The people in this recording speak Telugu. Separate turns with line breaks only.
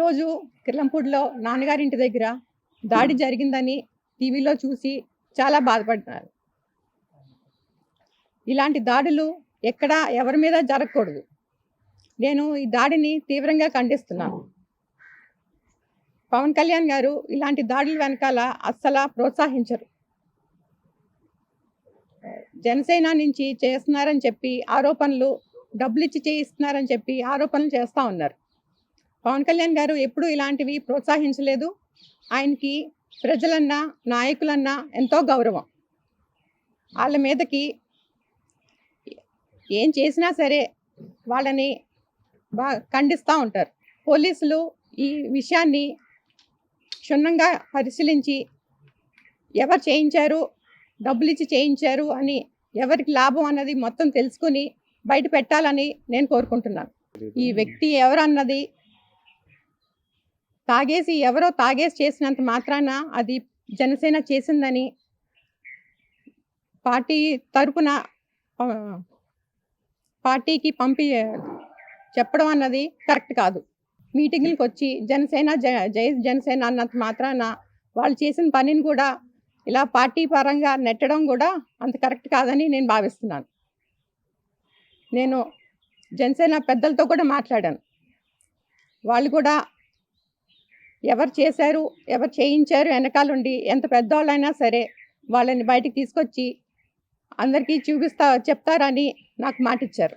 ఈరోజు కిర్లంపూడిలో నాన్నగారి ఇంటి దగ్గర దాడి జరిగిందని టీవీలో చూసి చాలా బాధపడ్డారు. ఇలాంటి దాడులు ఎక్కడ ఎవరి మీద జరగకూడదు. నేను ఈ దాడిని తీవ్రంగా ఖండిస్తున్నాను. పవన్ కళ్యాణ్ గారు ఇలాంటి దాడుల వెనకాల అస్సలు ప్రోత్సహించరు. జనసేన నుంచి చేస్తున్నారని చెప్పి ఆరోపణలు, డబ్బులు ఇచ్చి చేయిస్తున్నారని చెప్పి ఆరోపణలు చేస్తూ ఉన్నారు. పవన్ కళ్యాణ్ గారు ఎప్పుడూ ఇలాంటివి ప్రోత్సహించలేదు. ఆయనకి ప్రజలన్నా నాయకులన్నా ఎంతో గౌరవం. వాళ్ళ మీదకి ఏం చేసినా సరే వాళ్ళని ఖండిస్తూ ఉంటారు. పోలీసులు ఈ విషయాన్ని క్షుణ్ణంగా పరిశీలించి ఎవరు చేయించారు, డబ్బులు ఇచ్చి చేయించారు అని, ఎవరికి లాభం అన్నది మొత్తం తెలుసుకుని బయట పెట్టాలని నేను కోరుకుంటున్నాను. ఈ వ్యక్తి ఎవరన్నది ఎవరో తాగేసి చేసినంత మాత్రాన అది జనసేన చేసిందని పార్టీ తరపున పార్టీకి చెప్పడం అన్నది కరెక్ట్ కాదు. మీటింగులకు వచ్చి జనసేన జై జనసేన అన్నంత మాత్రాన వాళ్ళు చేసిన పనిని కూడా ఇలా పార్టీ పరంగా నెట్టడం కూడా అంత కరెక్ట్ కాదని నేను భావిస్తున్నాను. నేను జనసేన పెద్దలతో కూడా మాట్లాడాను. వాళ్ళు కూడా ఎవరు చేశారు, ఎవరు చేయించారు వెనకాలండి ఎంత పెద్దవాళ్ళైనా సరే వాళ్ళని బయటికి తీసుకొచ్చి అందరికీ చెప్తారని నాకు మాట ఇచ్చారు.